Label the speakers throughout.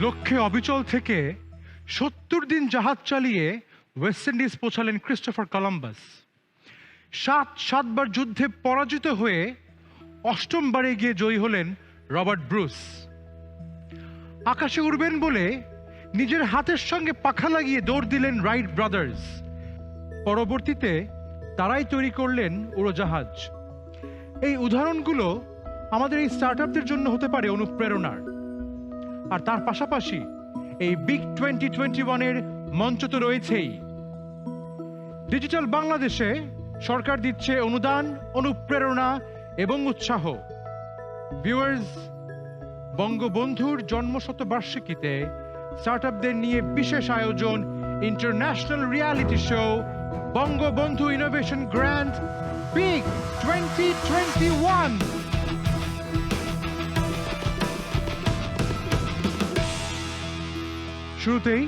Speaker 1: লক্ষ্যে অবিচল থেকে ৭০ দিন জাহাজ চালিয়ে ওয়েস্ট ইন্ডিজ পৌঁছালেন ক্রিস্টোফার কলম্বাস। সাতবার যুদ্ধে পরাজিত হয়ে অষ্টমবারে গিয়ে জয়ী হলেন রবার্ট ব্রুস। আকাশে উড়বেন বলে নিজের হাতের সঙ্গে পাখা লাগিয়ে দৌড় দিলেন রাইট ব্রাদার্স। পরবর্তীতে তারাই তৈরি করলেন উড়োজাহাজ। এই উদাহরণগুলো আমাদের এই স্টার্টআপদের জন্য হতে পারে অনুপ্রেরণার। আর তার পাশাপাশি এই বিগ 2021-এর মঞ্চ তো রয়েছেই। ডিজিটাল বাংলাদেশে সরকার দিচ্ছে অনুদান, অনুপ্রেরণা এবং উৎসাহ। ভিউয়ার্স, বঙ্গবন্ধুর জন্মশতবার্ষিকীতে স্টার্টআপদের নিয়ে বিশেষ আয়োজন international reality show Bangabandhu innovation grand big 2021। শুরুতেই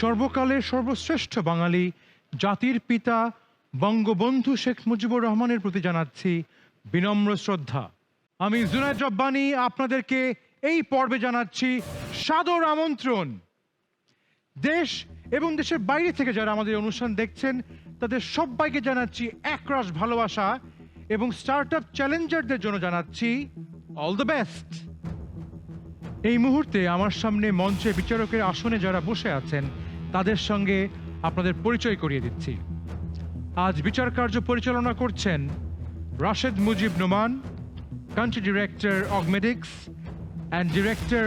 Speaker 1: সর্বকালের সর্বশ্রেষ্ঠ বাঙালি জাতির পিতা বঙ্গবন্ধু শেখ মুজিবুর রহমানের প্রতি জানাচ্ছি বিনম্র শ্রদ্ধা। আমি জুনায়েদ রব্বানী আপনাদেরকে এই পর্বে জানাচ্ছি সাদর আমন্ত্রণ। দেশ এবং দেশের বাইরে থেকে যারা আমাদের অনুষ্ঠান দেখছেন তাদের সবাইকে জানাচ্ছি একরাশ ভালোবাসা এবং স্টার্টআপ চ্যালেঞ্জারদের জন্য জানাচ্ছি অল দ্য বেস্ট। এই মুহূর্তে আমার সামনে মঞ্চে বিচারকের আসনে যারা বসে আছেন তাদের সঙ্গে আপনাদের পরিচয় করিয়ে দিচ্ছি। আজ বিচার কার্য পরিচালনা করছেন Rashed Mujib Noman, country director Augmedix and director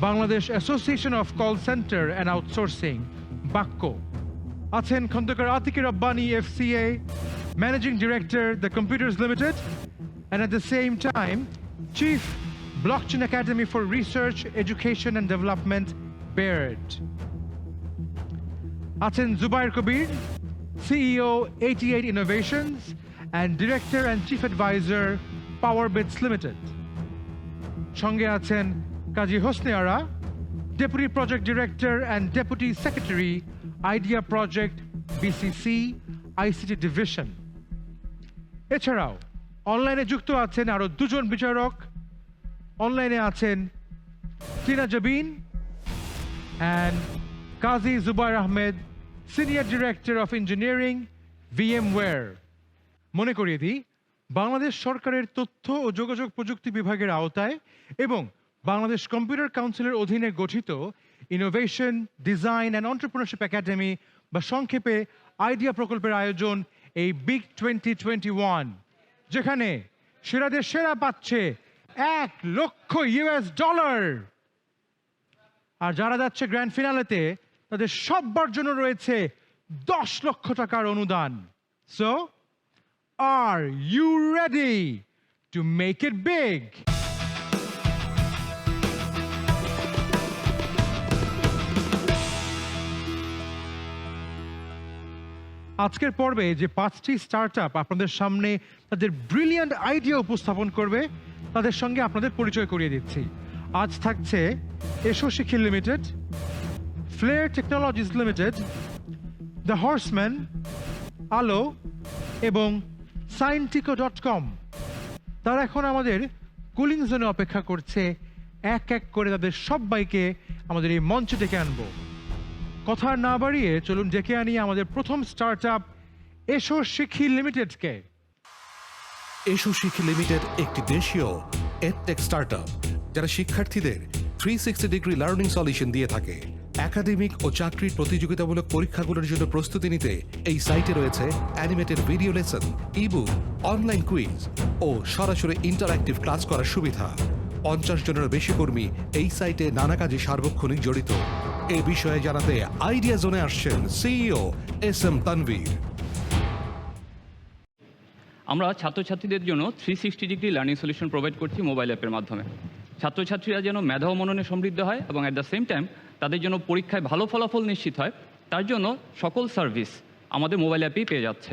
Speaker 1: Bangladesh association of call centre and outsourcing BACCO. আছেন Khandaker Atiki Rabbani, FCA, managing director the computers limited and at the same time chief Blockchain Academy for Research, Education and Development, Baird. Aten Zubair Kabir, CEO, 88 Innovations, and Director and Chief Advisor, PowerBits Limited. Shange achen Kaji Hosne Ara, Deputy Project Director and Deputy Secretary, Idea Project, BCC, ICT Division. এছাড়াও অনলাইনে যুক্ত আছেন আরো দুজন বিচারক। অনলাইনে আছেন Tina Jabin and Kazi Jubair Ahmed, senior director of engineering, VMware। মনে করিয়ে দিই, বাংলাদেশ সরকারের তথ্য ও যোগাযোগ প্রযুক্তি বিভাগের আওতায় এবং বাংলাদেশ কম্পিউটার কাউন্সিলের অধীনে গঠিত innovation, Design and Entrepreneurship Academy বা সংক্ষেপে আইডিয়া প্রকল্পের আয়োজন এই বিগ 2021, যেখানে সেরাদের সেরা পাচ্ছে $1,00,000। আর যারা যাচ্ছে গ্র্যান্ড ফিনালেতে তাদের সবার জন্য রয়েছে $10 লক্ষ টাকার অনুদান। So are you ready to make it big? আজকের পর্বে যে 5টি স্টার্টআপ আপনাদের সামনে তাদের ব্রিলিয়ান্ট আইডিয়া উপস্থাপন করবে তাদের সঙ্গে আপনাদের পরিচয় করিয়ে দিচ্ছি। আজ থাকছে Esho Shikhi Limited, Flair Technologies Limited, the Horseman, Alo এবং সাইন্টিকো.com। তারা এখন আমাদের কুলিং জোনে অপেক্ষা করছে। এক এক করে তাদের সবাইকে আমাদের এই মঞ্চে ডেকে আনবো। কথা না বাড়িয়ে চলুন ডেকে আনি আমাদের প্রথম স্টার্টআপ এসো শিখি লিমিটেডকে।
Speaker 2: এসো শিখি লিমিটেড একটি দেশীয় এডটেক স্টার্টআপ যারা শিক্ষার্থীদের 360 ডিগ্রি লার্নিং সলিউশন দিয়ে থাকে। একাডেমিক ও চাকরির প্রতিযোগিতামূলক পরীক্ষাগুলোর জন্য প্রস্তুতি নিতে এই সাইটে রয়েছে animated video lesson, ebook, online quiz ও সরাসরি ইন্টারঅ্যাক্টিভ ক্লাস করার সুবিধা। 50 জনেরও বেশি কর্মী এই সাইটে নানা কাজে সার্বক্ষণিক জড়িত। এ বিষয়ে জানাতে আইডিয়া জোনে আসছেন CEO SM তানভীর।
Speaker 3: আমরা ছাত্রছাত্রীদের জন্য 360 ডিগ্রি লার্নিং সলিউশন প্রোভাইড করছি মোবাইল অ্যাপের মাধ্যমে। ছাত্রছাত্রীরা যেন মেধা ও মননে সমৃদ্ধ হয় এবং অ্যাট দ্য সেম টাইম তাদের জন্য পরীক্ষায় ভালো ফলাফল নিশ্চিত হয়, তার জন্য সকল সার্ভিস আমাদের মোবাইল অ্যাপেই পেয়ে যাচ্ছে।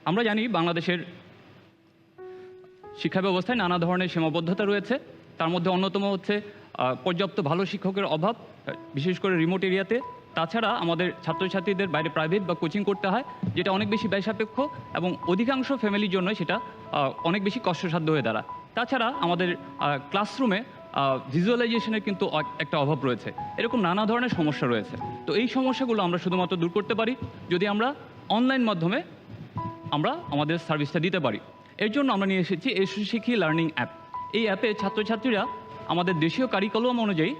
Speaker 3: আমরা জানি বাংলাদেশের শিক্ষা ব্যবস্থায় নানা ধরনের সীমাবদ্ধতা রয়েছে। তার মধ্যে অন্যতম হচ্ছে পর্যাপ্ত ভালো শিক্ষকের অভাব, বিশেষ করে রিমোট এরিয়াতে। তাছাড়া আমাদের ছাত্রছাত্রীদের বাইরে প্রাইভেট বা কোচিং করতে হয়, যেটা অনেক বেশি ব্যয়সাপেক্ষ এবং অধিকাংশ ফ্যামিলির জন্য সেটা অনেক বেশি কষ্টসাধ্য হয়ে দাঁড়ায়। তাছাড়া আমাদের ক্লাসরুমে ভিজুয়ালাইজেশনের কিন্তু একটা অভাব রয়েছে, এরকম নানা ধরনের সমস্যা রয়েছে। তো এই সমস্যাগুলো আমরা শুধুমাত্র দূর করতে পারি যদি আমরা অনলাইন মাধ্যমে আমরা আমাদের সার্ভিসটা দিতে পারি। এর জন্য আমরা নিয়ে এসেছি এসো শিখি লার্নিং অ্যাপ। এই অ্যাপে ছাত্রছাত্রীরা আমাদের দেশীয় কারিকুলাম অনুযায়ী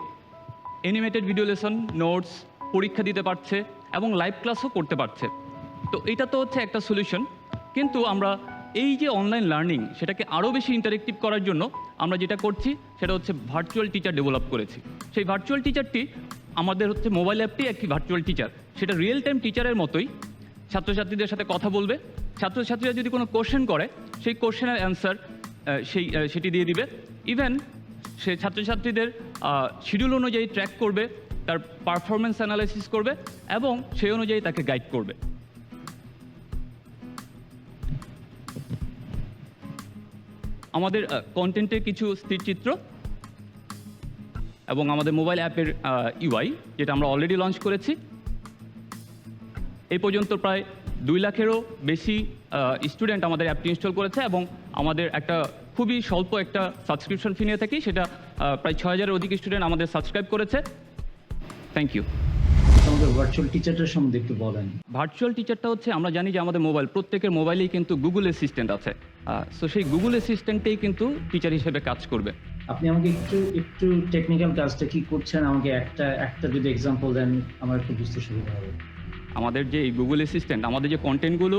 Speaker 3: অ্যানিমেটেড ভিডিও লেসন, নোটস, পরীক্ষা দিতে পারছে এবং লাইভ ক্লাসও করতে পারছে। তো এটা তো হচ্ছে একটা সলিউশন, কিন্তু আমরা এই যে অনলাইন লার্নিং সেটাকে আরও বেশি ইন্টারেক্টিভ করার জন্য আমরা যেটা করছি সেটা হচ্ছে ভার্চুয়াল টিচার ডেভেলপ করেছি। সেই ভার্চুয়াল টিচারটি আমাদের হচ্ছে মোবাইল অ্যাপটি একটি ভার্চুয়াল টিচার, সেটা রিয়েল টাইম টিচারের মতোই ছাত্রছাত্রীদের সাথে কথা বলবে। ছাত্রছাত্রীরা যদি কোনো কোশ্চেন করে সেই কোশ্চেনের অ্যান্সার সেটি দিয়ে দিবে। ইভেন সে ছাত্রছাত্রীদের শিডিউল অনুযায়ী ট্র্যাক করবে, তার পারফরমেন্স অ্যানালাইসিস করবে এবং সেই অনুযায়ী তাকে গাইড করবে। আমাদের কন্টেন্টের কিছু স্থিরচিত্র এবং আমাদের মোবাইল অ্যাপের ইউআই যেটা আমরা অলরেডি লঞ্চ করেছি। এই পর্যন্ত প্রায় 2 লাখেরও বেশি স্টুডেন্ট আমাদের অ্যাপটি ইনস্টল করেছে এবং আমাদের একটা খুবই স্বল্প একটা সাবস্ক্রিপশন ফি নিয়ে থাকি, সেটা প্রায় 6000-এর অধিক স্টুডেন্ট আমাদের সাবস্ক্রাইব করেছে। Thank you.
Speaker 4: আমাদের ভার্চুয়াল টিচারটার সম্বন্ধে একটু বলেন।
Speaker 3: ভার্চুয়াল টিচারটা হচ্ছে আমরা জানি যে আমাদের প্রত্যেকের মোবাইলেই কিন্তু গুগল অ্যাসিস্ট্যান্ট আছে। সো সেই গুগল অ্যাসিস্ট্যান্টেই কিন্তু টিচার হিসেবে কাজ করবে।
Speaker 4: আপনি আমাকে একটু টেকনিক্যাল কাজটা কি করছেন আমাকে একটা যদি এক্সাম্পল দেন আমার একটু বুঝতে সুবিধা হবে।
Speaker 3: আমাদের যে এই গুগল অ্যাসিস্ট্যান্ট, আমাদের যে কন্টেন্টগুলো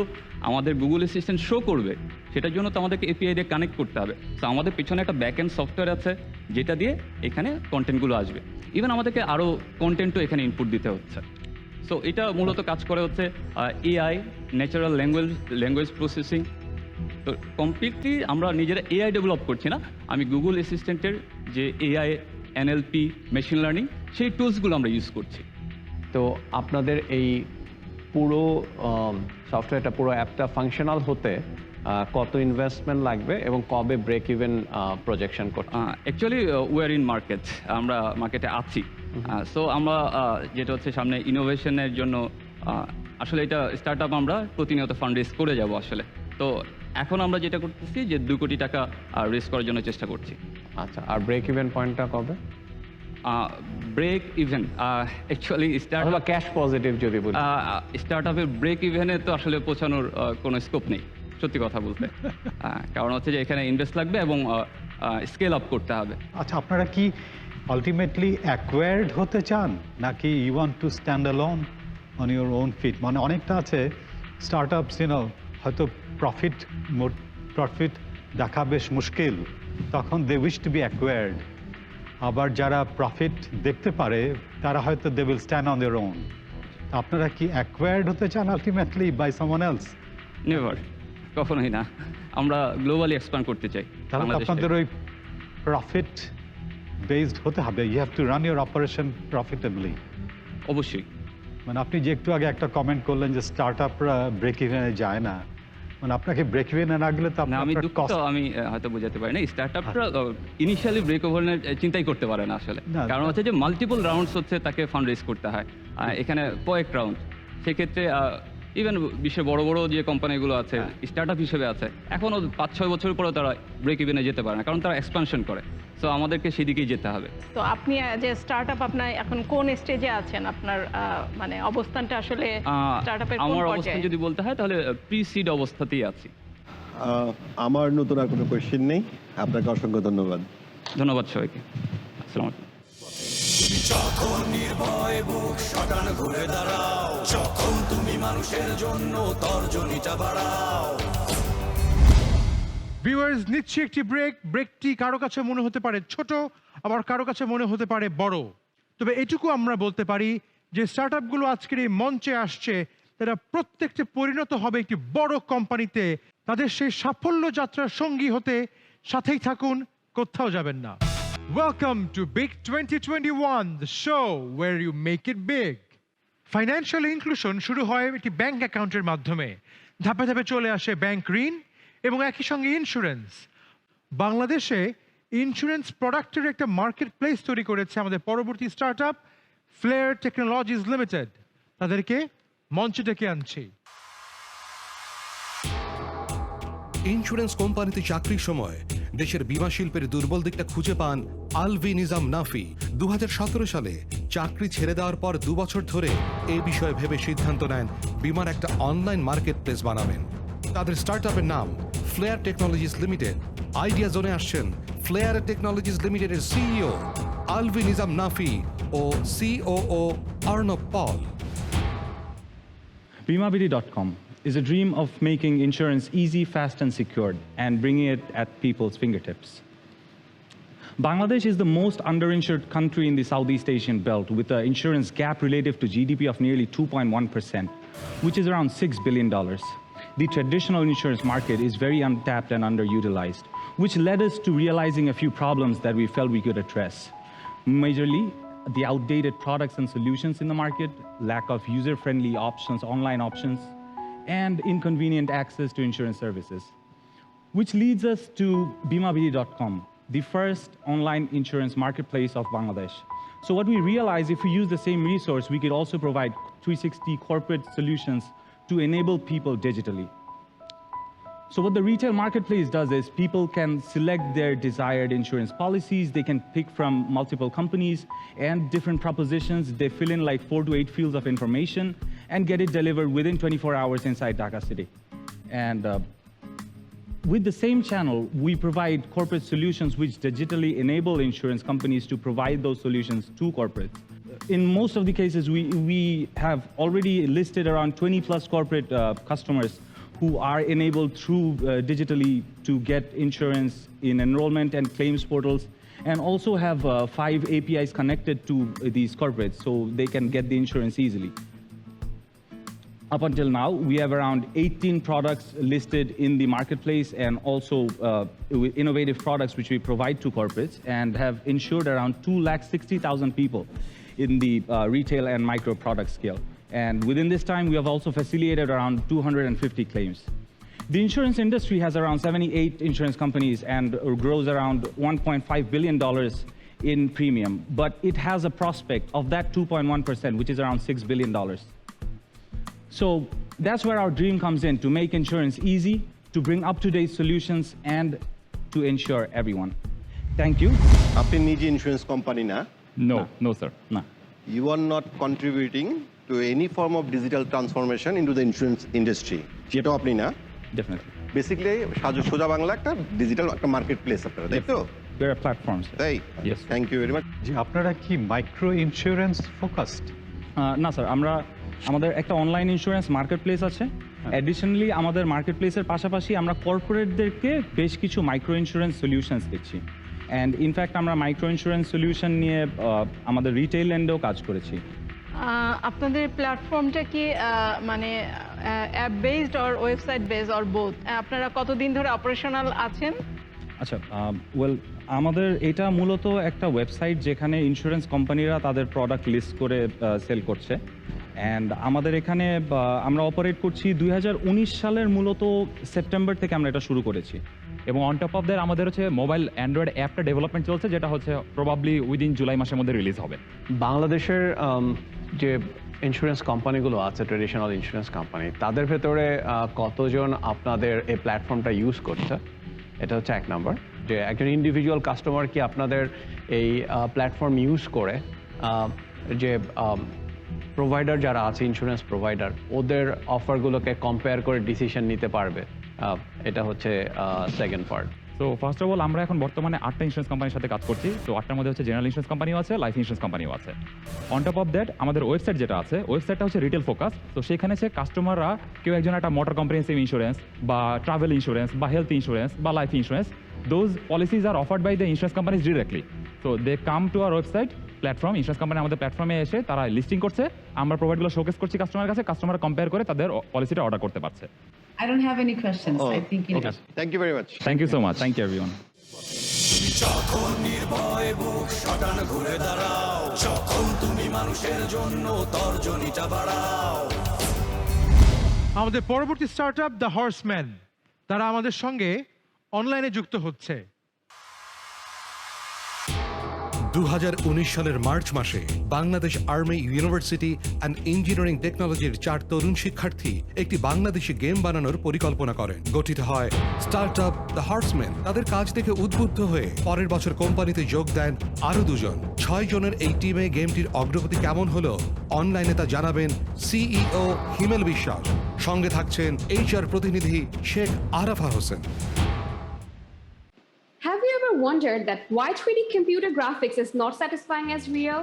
Speaker 3: আমাদের গুগল অ্যাসিস্ট্যান্ট শো করবে সেটার জন্য তো আমাদেরকে এপিআই দিয়ে কানেক্ট করতে হবে। তো আমাদের পিছনে একটা ব্যাক এন্ড সফটওয়্যার আছে যেটা দিয়ে এখানে কন্টেন্টগুলো আসবে। ইভেন আমাদেরকে আরও কন্টেন্টও এখানে ইনপুট দিতে হচ্ছে। সো এটা মূলত কাজ করে হচ্ছে এআই, ন্যাচারাল ল্যাঙ্গুয়েজ প্রসেসিং। তো কমপ্লিটলি আমরা নিজেরা এআই ডেভেলপ করছি না, আমি গুগল অ্যাসিস্ট্যান্টের যে এআই, এনএলপি, মেশিন লার্নিং সেই টুলসগুলো আমরা ইউজ করছি।
Speaker 5: তো আপনাদের এই পুরো সফটওয়্যারটা, পুরো অ্যাপটা ফাংশনাল হতে কত ইনভেস্টমেন্ট লাগবে এবং কবে ব্রেক ইভেন প্রজেকশন করতে?
Speaker 3: অ্যাকচুয়ালি ওয়ার ইন মার্কেট, আমরা মার্কেটে আছি। সো আমরা যেটা হচ্ছে সামনে ইনোভেশনের জন্য আসলে এটা স্টার্ট আপ আমরা প্রতিনিয়ত ফান্ড রেজ করে যাব আসলে। তো এখন আমরা যেটা করতেছি যে 2 কোটি টাকা রেজ করার জন্য চেষ্টা করছি।
Speaker 5: আচ্ছা, আর ব্রেক ইভেন পয়েন্টটা কবে?
Speaker 3: ব্রেক ইভেন অ্যাকচুয়ালি
Speaker 5: অথবা ক্যাশ পজিটিভ যদি বলি।
Speaker 3: স্টার্ট আপের ব্রেক ইভেনে তো আসলে পৌঁছানোর কোনো স্কোপ নেই সত্যি কথা বলতে। কারণ হচ্ছে যে এখানে ইনভেস্ট লাগবে এবং স্কেল আপ করতে হবে।
Speaker 6: আচ্ছা, আপনারা কি আলটিমেটলি অ্যাকোয়ার্ড হতে চান নাকি you want to stand alone on your own feet? মানে অনেকটা আছে স্টার্ট আপস, হয়তো প্রফিট দেখা বেশ মুশকিল, তখন they wish to be acquired. আবার যারা প্রফিট দেখতে পারে তারা হয়তো they will stand on their own. আপনারা কি অ্যাকোয়ার্ড হতে চান ultimately by someone else?
Speaker 3: Never, কখনোই না। আমরা গ্লোবালি এক্সপ্যান্ড করতে চাই।
Speaker 6: তাহলে আপনাদের ওই প্রফিট বেসড হতে হবে, you have to run your operation profitably.
Speaker 3: অবশ্যই।
Speaker 6: মানে আপনি যে একটু আগে একটা কমেন্ট করলেন যে স্টার্ট আপরা ব্রেক ইভেনে যায় না, মানে আপনাকে ব্রেক ইভেনে না গেলে তো
Speaker 3: না, আমি
Speaker 6: আপনার
Speaker 3: দুঃখিত, আমি হয়তো বোঝাতে পারি না। স্টার্ট আপরা ইনিশিয়ালি ব্রেক ওভারের চিন্তাই করতে পারে না আসলে।
Speaker 6: না,
Speaker 3: কারণ হচ্ছে যে মাল্টিপল রাউন্ডস হচ্ছে তাকে ফান্ড রেজ করতে হয়, এখানে কয়েক রাউন্ড। সেক্ষেত্রে ইভেন বিশ্বের বড় বড় যে কোম্পানিগুলো আছে স্টার্ট আপ হিসেবে আছে, এখনও 5-6 বছর পরেও তারা ব্রেক ইভেনে যেতে পারে না, কারণ তারা এক্সপানশন করে। সো আমাদেরকে সেদিকেই যেতে হবে।
Speaker 7: তো আপনি যে স্টার্ট আপ, আপনার এখন কোন স্টেজে আছেন? আপনার মানে অবস্থানটা আসলে স্টার্ট আপের কোন
Speaker 3: আমার
Speaker 7: পর্যায়ে?
Speaker 3: অবস্থান যদি বলতে হয় তাহলে প্রি সিড অবস্থাতেই আছি।
Speaker 8: আমার নতুন আর কোনো কোয়েশ্চেন নেই। আপনাকে অসংখ্য ধন্যবাদ।
Speaker 3: ধন্যবাদ সবাইকে। আসসালামু আলাইকুম।
Speaker 9: যখন নির্ভয় বুক শটান ঘুরে দাঁড়াও, যখন তুমি মানুষের জন্য তর্জনীটা বাড়াও।
Speaker 1: ভিউয়ার্স, নিচ্ছি একটি ব্রেকটি কারো কাছে মনে হতে পারে ছোট, আবার কারো কাছে মনে হতে পারে বড়। তবে এটুকু আমরা বলতে পারি যে স্টার্ট আপগুলো আজকের এই মঞ্চে আসছে, তারা প্রত্যেকটি পরিণত হবে একটি বড় কোম্পানিতে। তাদের সেই সাফল্য যাত্রার সঙ্গী হতে সাথেই থাকুন, কোথাও যাবেন না। Welcome to Big 2021, the show where you make it big. Financial inclusion শুরু হয় একটি ব্যাংক অ্যাকাউন্টের মাধ্যমে, ধাপে ধাপে চলে আসে ব্যাংক ঋণ এবং একই সঙ্গে ইন্স্যুরেন্স। বাংলাদেশে ইন্স্যুরেন্স প্রোডাক্টের একটা মার্কেট প্লেস তৈরি করেছে আমাদের পরবর্তী start up Flare Technologies Limited. তাদেরকে মঞ্চে ডেকে আনছি।
Speaker 2: ইন্স্যুরেন্স কোম্পানিতে চাকরির সময় দেশের বীমা শিল্পের দুর্বল দিকটা খুঁজে পান আলভি নিজাম নাফি 2017 সালে চাকরি ছেড়ে দেওয়ার পর 2 বছর ধরে এই বিষয়ে ভেবে সিদ্ধান্ত নেন বীমার একটা অনলাইন মার্কেট প্লেস বানাবেন। তাদের স্টার্টআপের নাম ফ্লেয়ার টেকনোলজিস লিমিটেড। আইডিয়া জোনে আসছেন ফ্লেয়ার টেকনোলজিস লিমিটেডের সিইও আলভি নিজাম নাফি ও COO Arnab Paul.
Speaker 10: BimaBD.com is a dream of making insurance easy, fast, and secured, and bringing it at people's fingertips. Bangladesh is the most underinsured country in the Southeast Asian belt, with an insurance gap relative to GDP of nearly 2.1%, which is around $6 billion. The traditional insurance market is very untapped and underutilized, which led us to realizing a few problems that we felt we could address. Majorly, the outdated products and solutions in the market, lack of user-friendly options, online options, and inconvenient access to insurance services, which leads us to BimaBD.com, the first online insurance marketplace of Bangladesh. So what we realized, if we use the same resource, we could also provide 360 corporate solutions to enable people digitally. So what the retail marketplace does is people can select their desired insurance policies, they can pick from multiple companies and different propositions. They fill in like 4 to 8 fields of information and get it delivered within 24 hours inside Dhaka City. And with the same channel, we provide corporate solutions which digitally enable insurance companies to provide those solutions to corporates. In most of the cases, we have already listed around 20 plus corporate customers who are enabled through digitally to get insurance in enrollment and claims portals, and also have 5 APIs connected to these corporates so they can get the insurance easily. Up until now, we have around 18 products listed in the marketplace, and also innovative products which we provide to corporates, and have insured around 260,000 people in the retail and micro product scale. And within this time, we have also facilitated around 250 claims. The insurance industry has around 78 insurance companies and grows around $1.5 billion in premium, but it has a prospect of that 2.1%, which is around $6 billion. So that's where our dream comes in, to make insurance easy, to bring up-to-date solutions, and to insure everyone. Thank you.
Speaker 8: আপনি নিজে insurance company না,
Speaker 10: No, sir. No.
Speaker 8: you are not contributing to any form of digital transformation into the insurance industry. সেটাও আপনি না।
Speaker 10: Definitely.
Speaker 8: Basically সোজা বাংলা একটা digital একটা market place আপনারা, তাই তো?
Speaker 10: We're a platform, sir.
Speaker 8: তাই?
Speaker 10: Yes.
Speaker 8: Thank you very much.
Speaker 6: যে আপনারা কি মাইক্রো ইন্স্যুরেন্স ফোকাসড?
Speaker 10: না স্যার, আমাদের একটা অনলাইন ইন্স্যুরেন্স মার্কেট প্লেস আছে। অ্যাডিশনালি আমাদের মার্কেট প্লেসের পাশাপাশি আমরা কর্পোরেটদেরকে বেশ কিছু মাইক্রো ইন্স্যুরেন্স সলিউশনস দিচ্ছি। অ্যান্ড ইনফ্যাক্ট আমরা মাইক্রো ইন্স্যুরেন্স সলিউশন নিয়ে আমাদের রিটেল এন্ডেও কাজ করেছি।
Speaker 7: আপনাদের প্ল্যাটফর্মটা কি মানে app based or website based or both? আপনারা কতদিন ধরে অপারেশনাল আছেন?
Speaker 10: আচ্ছা, ওয়েল, আমাদের এটা মূলত একটা ওয়েবসাইট যেখানে ইন্স্যুরেন্স কোম্পানিরা তাদের প্রোডাক্ট লিস্ট করে সেল করছে। অ্যান্ড আমাদের এখানে আমরা অপারেট করছি 2019 সালের মূলত সেপ্টেম্বর থেকে আমরা এটা শুরু করেছি।
Speaker 11: এবং অন টপ অফ দ্যাট আমাদের হচ্ছে মোবাইল অ্যান্ড্রয়েড অ্যাপটা ডেভেলপমেন্ট চলছে, যেটা হচ্ছে প্রবাবলি উইদিন জুলাই মাসের মধ্যে রিলিজ হবে।
Speaker 5: বাংলাদেশের যে ইন্স্যুরেন্স কোম্পানিগুলো আছে, ট্রেডিশনাল ইন্স্যুরেন্স কোম্পানি, তাদের ভেতরে কতজন আপনাদের এই প্ল্যাটফর্মটা ইউজ করছে? এটা হচ্ছে এক নম্বর। যে একজন ইন্ডিভিজুয়াল কাস্টমার কি আপনাদের এই প্ল্যাটফর্ম ইউজ করে যে প্রোভাইডার যারা আছে, ইন্স্যুরেন্স প্রোভাইডার, ওদের অফারগুলোকে কম্পেয়ার করে ডিসিশন নিতে পারবে? এটা হচ্ছে সেকেন্ড পার্ট।
Speaker 11: তো ফার্স্ট অফ অল আমরা এখন বর্তমানে 8টা ইন্স্যুরেন্স কোম্পানির সাথে কাজ করছি। তো 8টার মধ্যে হচ্ছে জেনারেল ইন্স্যুরেন্স কোম্পানিও আছে, লাইফ ইন্স্যুরেন্স কোম্পানিও আছে। অন টপ অফ দ্যাট আমাদের ওয়েবসাইট যেটা আছে, ওয়েবসাইটটা হচ্ছে রিটেল ফোকাস। তো সেখানে সে কাস্টমাররা কেউ একজন একটা মোটর কম্প্রিহেন্সিভ ইন্স্যুরেন্স বা ট্রাভেল ইন্স্যুরেন্স বা হেলথ ইন্স্যুরেন্স বা life insurance, those policies are offered by the insurance companies directly. So they come to our website platform, insurance company আমাদের প্ল্যাটফর্মে এসে তারা লিস্টিং করছে, আমরা প্রোভাইডগুলো শোকেস করছি কাস্টমারের কাছে, কাস্টমার কম্পেয়ার করে তাদের পলিসিটা অর্ডার করতে পারছে।
Speaker 12: I don't have any questions. I think
Speaker 8: thank you very much.
Speaker 11: Thank you so much. Thank you everyone.
Speaker 9: যখন নির্ভয় বুক শটান ঘুরে দাঁড়াও, যখন তুমি মানুষের জন্য তর্জনীটা বাড়াও।
Speaker 1: আমাদের পরবর্তী স্টার্টআপ দ্য হর্সম্যান, তারা আমাদের সঙ্গে অনলাইনে যুক্ত হচ্ছে।
Speaker 2: 2019 সালের মার্চ মাসে Bangladesh army university and engineering টেকনোলজির 4 তরুণ শিক্ষার্থী একটি বাংলাদেশি গেম বানানোর পরিকল্পনা করেন। গঠিত হয় স্টার্টআপ দ্য হর্সম্যান তাদের কাজ দেখে উদ্বুদ্ধ হয়ে পরের বছর কোম্পানিতে যোগ দেন আরো 2 জন। 6 জনের এই টিমে গেমটির অগ্রগতি কেমন হলো অনলাইনে তা জানাবেন সিইও হিমেল বিশ্বাস, সঙ্গে থাকছেন HR প্রতিনিধি Sheikh Arafah Hossain.
Speaker 13: Have you ever wondered that why 3D computer graphics is not satisfying as real?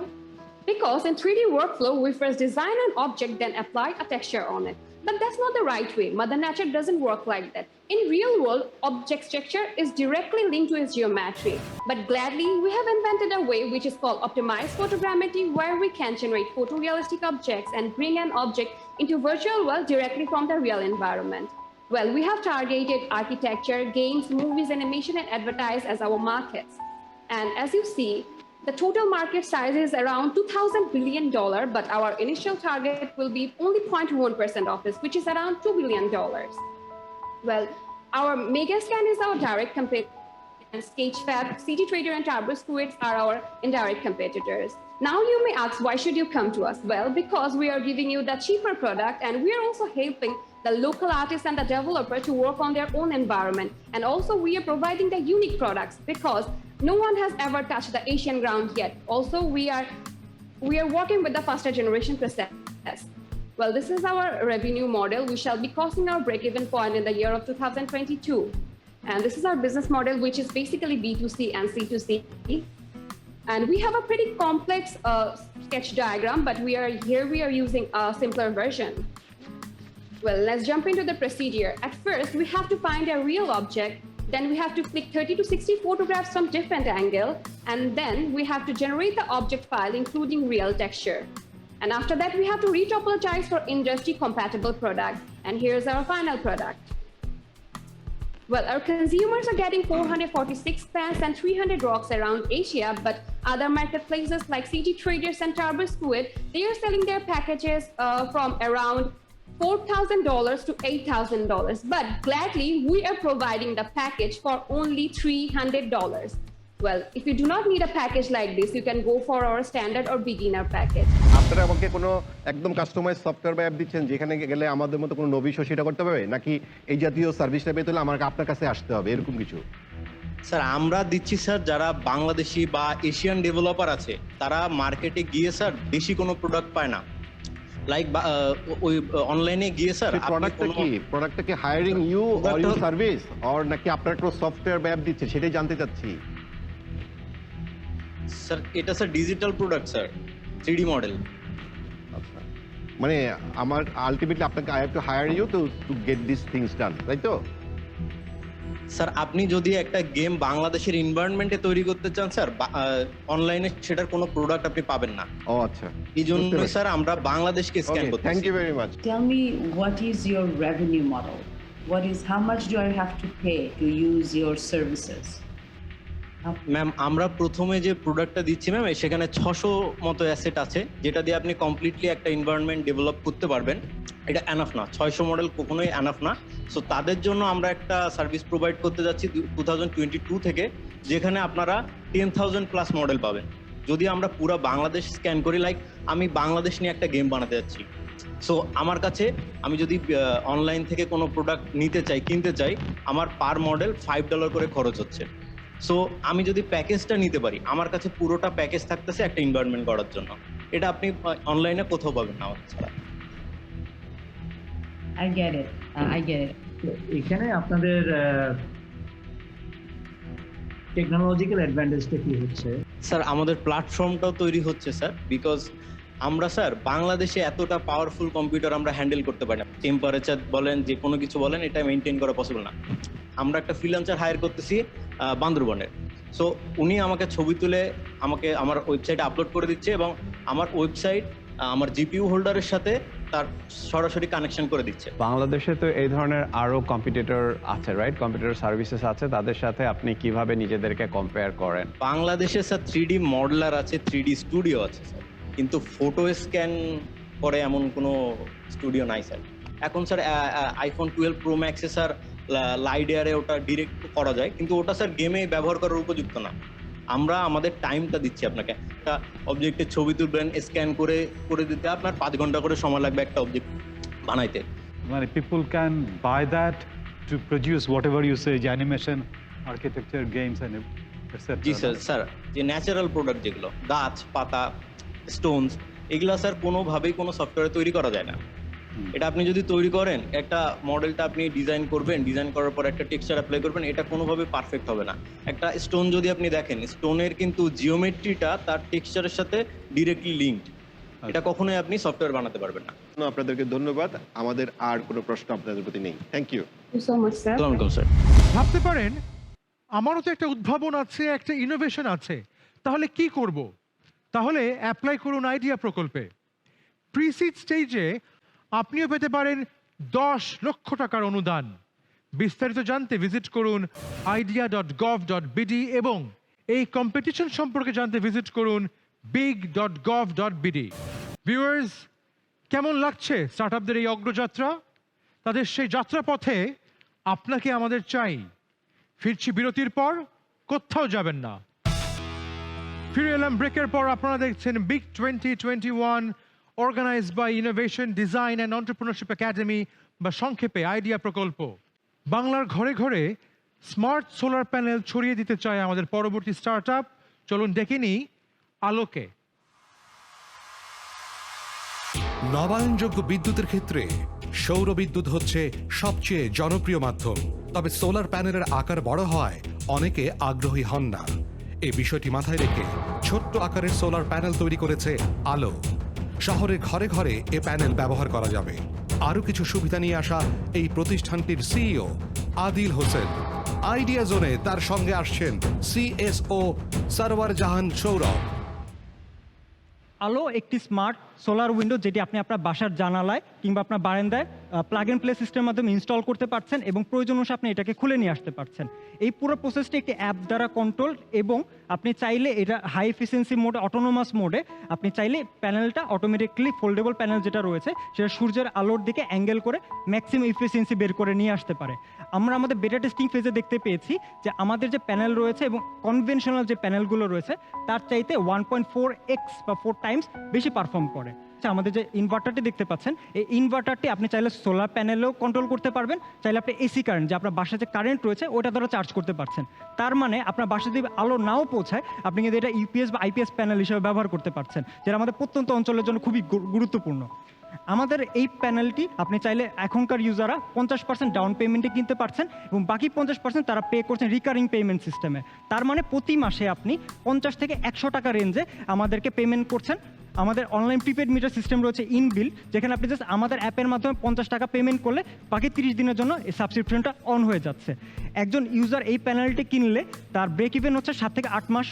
Speaker 13: Because in 3D workflow, we first design an object, then apply a texture on it. But that's not the right way. Mother Nature doesn't work like that. In real world, object structure is directly linked to its geometry. But gladly, we have invented a way which is called optimized photogrammetry, where we can generate photorealistic objects and bring an object into virtual world directly from the real environment. Well, we have targeted architecture, games, movies, animation, and advertise as our markets. And as you see, the total market size is around $2,000 billion, but our initial target will be only 0.1% of this, which is around $2 billion. Well, our Megascan is our direct competitor, and Sketchfab, CG Trader, and TurboSquid are our indirect competitors. Now you may ask, why should you come to us? Well, because we are giving you the cheaper product, and we are also helping the local artists and the developer to work on their own environment. And also we are providing the unique products because no one has ever touched the Asian ground yet. Also, we are working with the faster generation process. Well, this is our revenue model. We shall be crossing our break-even point in the year of 2022. And this is our business model, which is basically B2C and C2C. And we have a pretty complex sketch diagram, but we are using a simpler version. Well, let's jump into the procedure. At first, we have to find a real object. Then we have to click 30 to 60 photographs from different angles. And then we have to generate the object file, including real texture. And after that, we have to retopologize for industry-compatible product. And here's our final product. Well, our consumers are getting 446 pants and 300 rocks around Asia, but other marketplaces like CG Traders and TurboSquid, they are selling their packages from around $4,000 to $8,000. But gladly, we are providing the package for only $300. Well, if you do not need a package like this, you can go for our standard or beginner package.
Speaker 8: আপনারা আমাকে কোনো একদম customise software বা app দিচ্ছেন যেখানে গেলে আমাদের মতো কোনো নবীশ সেটা করতে পারবে, নাকি এই জাতীয় সার্ভিসটা পেতে হলে আমাকে আপনার কাছে আসতে হবে, এরকম কিছু?
Speaker 14: স্যার আমরা দিচ্ছি স্যার, যারা বাংলাদেশি বা এশিয়ান ডেভেলপার আছে তারা মার্কেটে গিয়ে স্যার বেশি কোনো প্রোডাক্ট পায় না, লাইক ওই অনলাইনে গিয়ে স্যার
Speaker 8: প্রোডাক্টটা কি hiring you or you service or নাকি আপনার কোনো সফটওয়্যার বা অ্যাপ দিচ্ছে, সেটাই জানতে চাচ্ছি।
Speaker 14: স্যার এটা sir digital product sir, 3D model.
Speaker 8: আচ্ছা, মানে আমার আলটিমেটলি আপনাকে I have to hire you to get this things done, তাই তো?
Speaker 14: স্যার আপনি যদি একটা গেম বাংলাদেশের এনভায়রনমেন্টে তৈরি করতে চান স্যার, অনলাইনে সেটার কোনো প্রোডাক্ট আপনি পাবেন না।
Speaker 8: ও আচ্ছা,
Speaker 14: এই জন্য স্যার আমরা বাংলাদেশকে স্ক্যান করতে।
Speaker 8: Thank you very much.
Speaker 12: Tell me, what is your revenue model? How much do I have to pay to use your services?
Speaker 14: Ma'am আমরা প্রথমে যে প্রোডাক্টটা দিচ্ছি ম্যাম, সেখানে 600 মতো অ্যাসেট আছে যেটা দিয়ে আপনি কমপ্লিটলি একটা এনভায়রনমেন্ট ডেভেলপ করতে পারবেন। এটা এনাফ না, 600 মডেল কখনোই এনাফ না। সো তাদের জন্য আমরা একটা সার্ভিস প্রোভাইড করতে যাচ্ছি 2022 থেকে, যেখানে আপনারা 10,000 প্লাস মডেল পাবেন। যদি আমরা পুরো বাংলাদেশ স্ক্যান করি, লাইক আমি বাংলাদেশ নিয়ে একটা গেম বানাতে যাচ্ছি, সো আমার কাছে আমি যদি অনলাইন থেকে কোনো প্রোডাক্ট নিতে চাই, কিনতে চাই, আমার পার মডেল $5 করে খরচ হচ্ছে। সো আমি যদি প্যাকেজটা নিতে পারি, আমার কাছে পুরোটা প্যাকেজ থাকতেছে একটা এনভায়রনমেন্ট করার জন্য। এটা আপনি অনলাইনে কোথাও পাবেন না আমার ছাড়া।
Speaker 12: I get it.
Speaker 4: এখানে আপনাদের টেকনোলজিক্যাল অ্যাডভান্টেজটা কি হচ্ছে?
Speaker 14: স্যার আমাদের প্ল্যাটফর্মটাও তৈরি হচ্ছে স্যার, বিকজ আমরা স্যার বাংলাদেশে এতটা পাওয়ারফুল কম্পিউটার আমরা হ্যান্ডেল করতে পারি না। টেম্পারেচার বলেন, যে কোনো কিছু বলেন, এটা মেনটেন করা পসিবল না। আমরা একটা ফ্রিল্যান্সার হায়ার করতেছি বান্দরবনের, সো উনি আমাকে ছবি তুলে আমাকে আমার ওয়েবসাইটে আপলোড করে দিচ্ছে এবং আমার ওয়েবসাইট আমার জিপিইউ হোল্ডারের সাথে তার সরাসরি কানেকশন করে দিচ্ছে।
Speaker 5: বাংলাদেশে তো এই ধরনের আরো কম্পিটিটর আছে, রাইট? কম্পিউটার সার্ভিসেস আছে, তাদের সাথে আপনি কিভাবে নিজেদেরকে কম্পেয়ার করেন?
Speaker 14: বাংলাদেশে স্যার 3D মডেলার আছে, 3D স্টুডিও আছে স্যার, কিন্তু ফটো স্ক্যান করে এমন কোনো স্টুডিও নাই স্যার। এখন স্যার iPhone 12 Pro Max এ স্যার লাইডেয়ারে ওটা ডিরেক্ট করা যায়, কিন্তু ওটা স্যার গেমে ব্যবহার করার উপযুক্ত না। আমরা আমাদের টাইমটা দিচ্ছি আপনাকে। একটা অবজেক্টের ছবি তুলবেন, স্ক্যান করে দিতে আপনার 5 ঘন্টা করে সময় লাগবে একটা অবজেক্ট বানাইতে।
Speaker 6: মানে people can buy that to produce whatever you say, animation, architecture, games, and etc.
Speaker 14: G sir যে ন্যাচারাল প্রোডাক্ট যেগুলো গাছ পাতা স্টোনস এগুলো স্যার কোনোভাবেই কোনো সফটওয়্যারে তৈরি করা যায় না। এটা আপনি যদি তৈরি করেন একটা মডেলটা আপনি ডিজাইন করবেন, ডিজাইন করার পর একটা টেক্সচার অ্যাপ্লাই করবেন, এটা কোনোভাবে পারফেক্ট হবে না। একটা স্টোন যদি আপনি দেখেন, স্টোনের কিন্তু জিওমেট্রিটা তার টেক্সচারের সাথে ডিরেক্টলি লিঙ্কড। এটা কখনোই আপনি সফটওয়্যার বানাতে পারবেন না।
Speaker 8: আপনাদেরকে ধন্যবাদ। আমাদের আর কোনো প্রশ্ন আপনাদের প্রতি নেই। Thank you.
Speaker 13: Thank you so much, sir.
Speaker 14: আসসালামু আলাইকুম স্যার।
Speaker 1: ভাবতে পারেন আমারও তো একটা উদ্ভাবন আছে, একটা ইনোভেশন আছে, তাহলে কি করব? তাহলে অ্যাপ্লাই করুন আইডিয়া প্রকল্পে। প্রিসিড স্টেজে আপনিও পেতে পারেন 10 লক্ষ টাকার অনুদান। বিস্তারিত জানতে ভিজিট করুন idea.gov.bd এবং এই কম্পিটিশন সম্পর্কে জানতে ভিজিট করুন big.gov.bd। ভিউয়ার্স, কেমন লাগছে স্টার্টআপদের এই অগ্রযাত্রা? তাদের সেই যাত্রাপথে আপনাকে আমাদের চাই। ফিরছি বিরতির পর, কোথাও যাবেন না। ফিরে এলাম ব্রেকের পর। আপনারা দেখছেন BIG 2021 organised by Innovation Design and Entrepreneurship Academy বা সংক্ষেপে আইডিয়া প্রকল্প। বাংলার ঘরে ঘরে স্মার্ট সোলার প্যানেল ছড়িয়ে দিতে চায় আমাদের পরবর্তী স্টার্টআপ। চলুন ডেকে নিই আলোকে।
Speaker 2: নবায়নযোগ্য বিদ্যুতের ক্ষেত্রে সৌর বিদ্যুৎ হচ্ছে সবচেয়ে জনপ্রিয় মাধ্যম। তবে সোলার প্যানেলের আকার বড় হওয়ায় অনেকে আগ্রহী হন না। এই বিষয়টি মাথায় রেখে ছোট্ট আকারের সোলার প্যানেল তৈরি করেছে আলো। শহরের ঘরে ঘরে এ প্যানেল ব্যবহার করা যাবে। আরও কিছু সুবিধা নিয়ে আসা এই প্রতিষ্ঠানটির সিইও আদিল হোসেন। আইডিয়া জোনে তার সঙ্গে আসছেন সিএসও সরওয়ার জাহান সৌরভ।
Speaker 15: আলো একটি স্মার্ট সোলার উইন্ডো যেটি আপনি আপনার বাসার জানালায় কিংবা আপনার বারান্দায় প্লাগ অ্যান্ড প্লে সিস্টেমের মাধ্যমে ইনস্টল করতে পারছেন এবং প্রয়োজন অনুসারে আপনি এটাকে খুলে নিয়ে আসতে পারছেন। এই পুরো প্রসেসটি একটি অ্যাপ দ্বারা কন্ট্রোল এবং আপনি চাইলে এটা হাই এফিসিয়েন্সি মোডে, অটোনোমাস মোডে আপনি চাইলে প্যানেলটা অটোমেটিকলি ফোল্ডেবল প্যানেল যেটা রয়েছে সেটা সূর্যের আলোর দিকে অ্যাঙ্গেল করে ম্যাক্সিমাম এফিসিয়েন্সি বের করে নিয়ে আসতে পারে। আমরা আমাদের বেটা টেস্টিং ফেজে দেখতে পেয়েছি যে আমাদের যে প্যানেল রয়েছে এবং কনভেনশনাল যে প্যানেলগুলো রয়েছে তার চাইতে 1.4x বা 4 টাইমস বেশি পারফর্ম করে। আমাদের যে ইনভার্টারটি দেখতে পাচ্ছেন, এই ইনভার্টারটি আপনি চাইলে সোলার প্যানেলেও কন্ট্রোল করতে পারবেন, চাইলে আপনি এসি কারেন্ট যে আপনার বাসায় যে কারেন্ট রয়েছে ওটা দ্বারা চার্জ করতে পারছেন। তার মানে আপনার বাসায় যদি আলো নাও পৌঁছায় আপনি কিন্তু এটা ইউপিএস বা আইপিএস প্যানেল হিসেবে ব্যবহার করতে পারছেন, যেটা আমাদের প্রত্যন্ত অঞ্চলের জন্য খুবই গুরুত্বপূর্ণ। আমাদের এই প্যানেলটি আপনি চাইলে এখনকার ইউজাররা 50% ডাউন পেমেন্টে কিনতে পারছেন এবং বাকি 50% তারা পে করছেন রিকারিং পেমেন্ট সিস্টেমে। তার মানে প্রতি মাসে আপনি 50 থেকে 100 টাকা রেঞ্জে আমাদেরকে পেমেন্ট করছেন। আমাদের অনলাইন প্রিপেড মিটার সিস্টেম রয়েছে ইনবিল, যেখানে আপনি জাস্ট আমাদের অ্যাপের মাধ্যমে 50 টাকা পেমেন্ট করলে বাকি 30 দিনের জন্য এই সাবস্ক্রিপশনটা অন হয়ে যাচ্ছে। একজন ইউজার এই প্যানেলটি কিনলে তার ব্রেক ইভেন হচ্ছে 7 থেকে 8 মাস